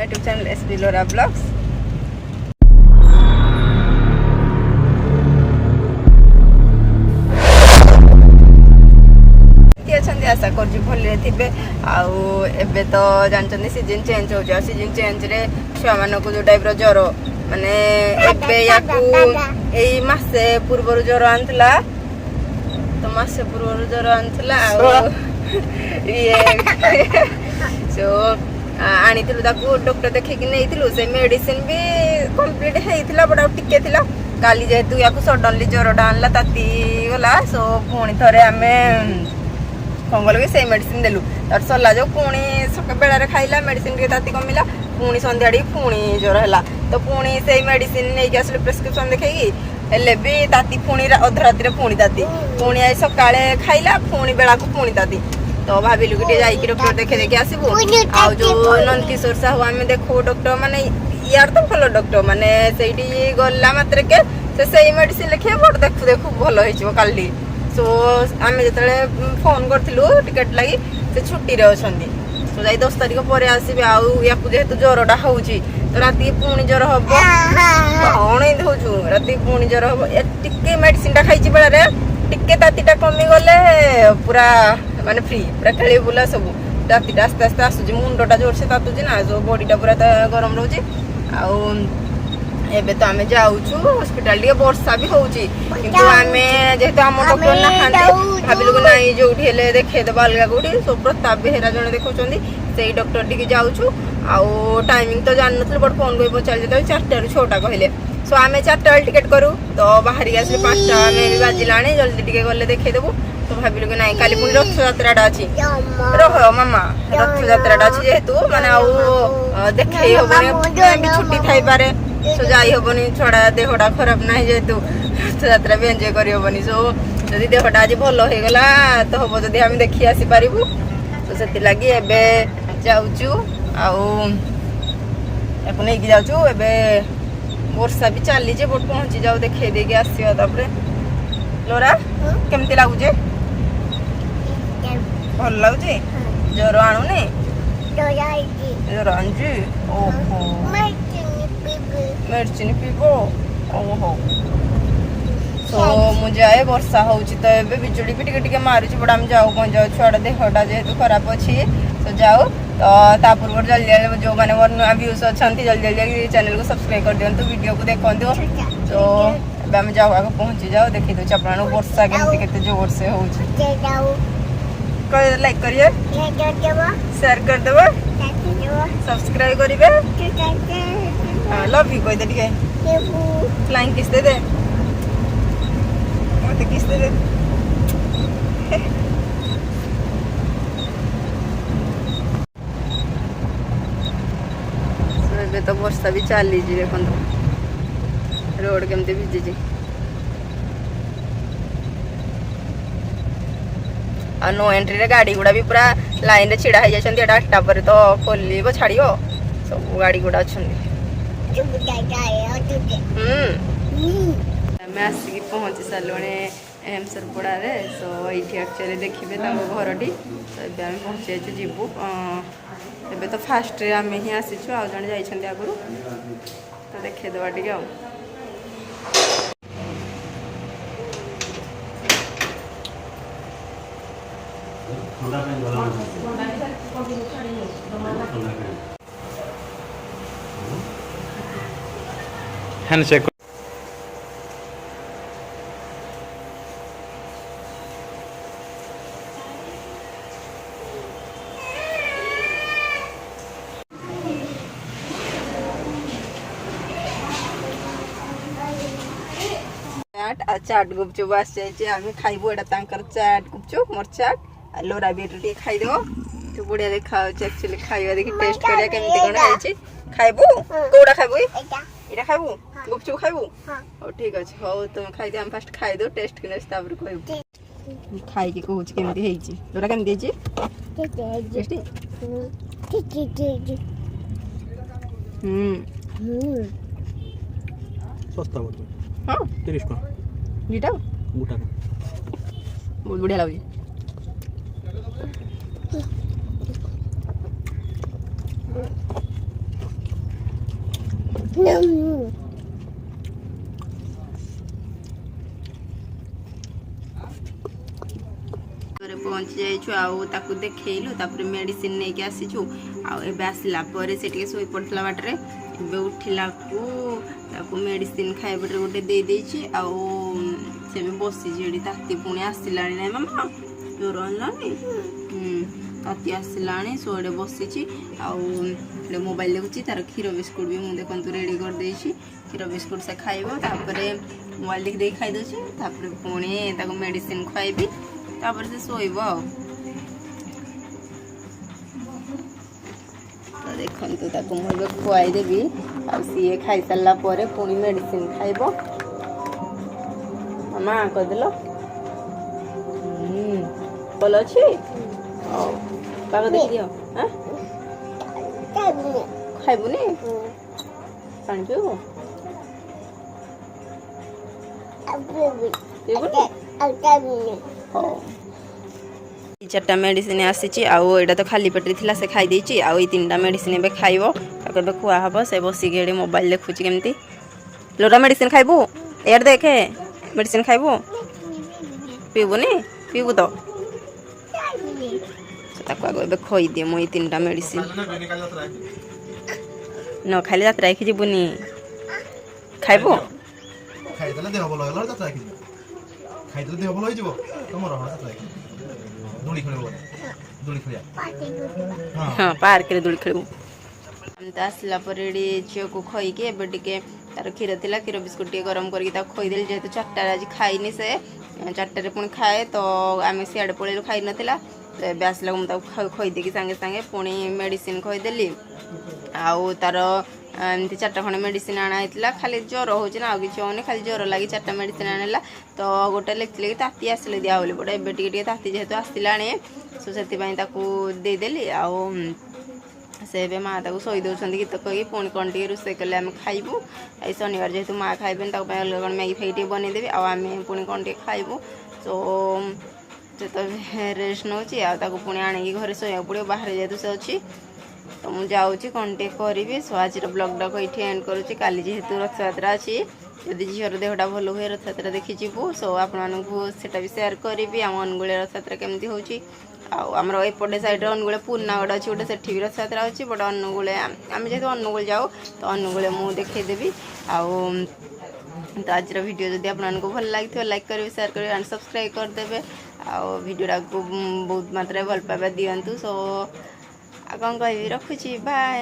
YouTube channel SB लोरा blogs. आशा कर भले थे आबे तो जानते सीजन चेंज हो सीजन चेंज रे छुआ मान को जो टाइप ज्वर माने यही मासे पूर्व ज्वर आनला तो मासे पूर्व ज्वर आनला सो आनी डॉक्टर देखिक नहीं से मेडिसिन भी कंप्लीट होता बट टिके थिला काली जेहेतु या सडनली ज्वरटा आनला ताती गला सो पुणी थे आम कौन कल से मेडिसिन देलु तर सरला जो पुणी बेला खाइला मेडिसिन के ताती कमिला पुणी संध्या पुणी ज्वर है तो पुणी से मेडिसिन नहीं आसलु प्रेस्क्रिप्शन देखी हेले भी ताती पुणी अधराति पुणी ताती पुणी आई सका खाइला पुणी बेला को पुणी ताती तो भाविलु कि जाइए डॉक्टर देखे देखी आसबू आ जो नंदकिशोर साहू आम देखो डॉक्टर माने यार तो भल डॉक्टर माने से गला मात्र के से मेडिसिन लिखे बट देखु देखु भल हो काली सो आम जो फोन करूँ टिकेट लगी से छुट्टी रे अच्छा तो जाई 10 तारीख पर आसबे आउ जेहेतु ज्वरटा हो तो राति पुणी ज्वर हम कौन हो राति पुणी ज्वर हम टिके मेडिसिन टा खाई बेला टिके तातीटा कमी गले पूरा माने फ्री पूरा खेल बुला सब रातिटा आस्ते आस्ते आसूँ मुंडटा जोर से तातुची ना जो बॉडीटा पूरा गरम रोचे एबे तो आम जाऊँ हॉस्पिटल टे वर्षा भी होची किंतु आम जेहेतु आम डॉक्टर नहांती भाविलु कि नाई जो देखेदेबा अलग कौटी सब प्रताप बेहेरा जड़े देखुं से डॉक्टर टी जाऊँ आउ टाइमिंग तो जान नी बट फोन कर पचार 4टा ରୁ 6ଟା कहले सो आम 4टा बेल टिकेट करूँ तो बाहर आसले 5टा भी बाजिला जल्दी टिके गले देखेदेबू तो भाविलु कि नाई काली पुणी रथयात्राटा अच्छी रह मामा रथयात्राटा अच्छी जेहेतु माने आउ देखे हबनी छुट्टी थाई पारे सो जाई हबनी छड़ा देहटा खराब ना जेहेतु रथयात्रा भी एंजॉय करी हबनी सो जदि देहटा आज भल हो गला तो हम जदि आम देखी आसी पारिबू तो से लगी एबे जाऊचु आउ नहीं जाऊँ एबे वर्षा भी चली बट पहुँची जाऊ देखे देगी आसिया तापरे लोरा केमती लगुचे भल लगुचे ज्वर आणुनी ज्वर आणुची ओहो मेडिसिन पीब ओहो तो मुझे आए वर्षा हो तो ये बिजुड़ी भी टिके मारुची बट आम जाऊ कौन जाऊ छुआटा देहटा जेहेतु खराब अच्छी तो जाऊ तो ता पूर्व जल्दी जल्दी जो मैंने मोर नुआ व्यूज अच्छा जल्दी जल्दी चैनल को सब्सक्राइब कर दिंतु वीडियो को देखो तो आम जाऊ आगे पहुँची जाओ देखी दूँ आप वर्षा केमती के जोर से हो लाइक करिए शेयर करदेव सब्सक्राइब करेंगे लव यू कहीदे टे फ्लाइंग किस दे मत किस दे तो वर्षा भी चली देखो रोड केमती भिजी आ नो एंट्री रे गाड़ी गुड़ा भी पूरा लाइन रे छिड़ा हो जाती 8टा पर तो खोल छाड़ सब गाड़ी गुड़ा अच्छा आम आसिक पहुँची सारे हेमसरपड़ा सो ये एक्चुअली देखिए घरटी तो ये आम पहुँची जाइए जीवु एबे तो फास्ट रे आम ही आसीचु आ जने जाइछन्ते आगुरु तो देखे देबा टिके आ हैंडशेक चाट गुपचुप आस जाए खाइबू एटा चाट गुपचुप मोर चाट लोरा भी ये खाईदेव तो बढ़िया देखा एक्चुअली खाइबा देखि टेस्ट करिया केमती कोन खाइछि खाइबू कोडा खाइबू इटा खाइबू गुपचुप खाइबू ओ ठीक अछि हो तुम खाइ दे हम फर्स्ट खाइ दो टेस्ट किने तापर कहबू खाइ के कहूछ केमती हेछि लोरा केमती हेछि टेस्टी सस्ता बोल हां 30 टका लीटा गोटा बहुत बढ़िया लाଗୁଛି पहुँची जाइछु आउ ताकू देखैलु तापर मेडिसिन नहीं के आसीछु आउ एबे आसला परे से टिके सोई पड़तला बाटरे एबे उठिला को ताकू मेडिसिन खाइबरे गोटे दे देछि आउ से भी बसी जेडी ताती पुणी आसिलानी नै मामा जोर आनलानी ताती आसिलानी सोडे बसीछि आउ मोबाइल देखुछि तार क्षीर बिस्कुट भी मु देखंतु रेडी कर देछि क्षीर बिस्कुट से खाइबो तापरे मोबाइल देख देख खाइ दोछि तापरे पुणी ताकू मेडिसिन खाइबी तापर से सोइब तो देखंतु ताकू मु खुआई देबी आ सीए खाइ सल्ला परे पुणी मेडिसिन खाइबो मामा कर देलो भल अच्छी पाग देख दियो हाँ खाइबुनी पानी पीबू चार्टा मेडिसिन आसी आईटा तो खाली पेटे थी से खाई देछि आउ 3टा मेडिसिन ए खाइब ताको खुआ हम से बसिक मोबाइल देखुची केमती लोटा मेडिसिन खाइबू यार देखे मेडिसिन खाइबू पीबुनी पीबू तो ताको खोई दिए मुई 3टा मेडिसिन न खाली यात्रा कि जीवनी खाइबू ଖାଇଦେଲେ ଦେହ ଭଲ ହେଇଗଲା ଯାତ୍ରା କି ଖାଇଦେଲେ ଦେହ ଭଲ ହେଇଯିବ ତମର ଯାତ୍ରା କି ଦୋଳି ଖେଳିବ ଦୋଳି ଖେଳିଆ हाँ पार्क रे दୋଳି ଖେଳିବୁ हम तो आसला पर झील को खोईकी एबे टिके तार क्षीर थिला क्षीर बिस्कुट टे गरम करके ताको खोईदेली जेहेतु 4टा आज खाइनी से 4टारे पुणी खाए तो आम सियाड़े पलैलु खाई नथिला तो एबे आसला मुझे खोईदेकी सांगे सांगे पुणी मेडिसिन खोईदेली आउ तार एमती 4टा खंडे मेडिसिन आना होता खाली ज्वर होची ना कि होनी खाली ज्वर लगी 4टा मेडिसिन आनेला तो गोटे लिखिले कि ताती आसिले दिया बोली बट एबे टिके ताती जेहेतु आसिलाणी सो से देदेली आउ से एबे माँ ताको शोई दौरान गीत कही पुणी कौन टे रोसे कले आम खाइबू आई शनिवार जेहेतु माँ खाइबेन अलग कौन मैगी फैगी बनईदेवी आम पुणी कौन टे खाइबू सो से तो रेस्ट नौ पुणी आनिकी घरे शोया पड़ो बाहर जेहेतु से अच्छी तो मुझे जाऊँगी कौन टे करी सो आज ब्लॉग टाक ये एंड करुँची काली जेहेतु रथयात्रा अच्छी जदि झीर देहटा भल हुए रथयात्रा देखी जीवु सो आपटा भी सेयार करी आम अनुगुल रथयात्रा केमती होची आमर एपटे साइड अनुगुल पूर्णागढ़ अच्छी गोटे से भी रथयात्रा अच्छी बट अनुगुल आम जेहतु अनुगुल जाऊ तो अनुगुल मुझे देखईदेवी तो आज वीडियो जदि आपको भल लगी लाइक करेंगे शेयर करेंगे एंड सब्सक्राइब करदे वीडियोटा को बहुत मात्रा भल पाइबा दिंतु सो कौन कह रखुची बाय।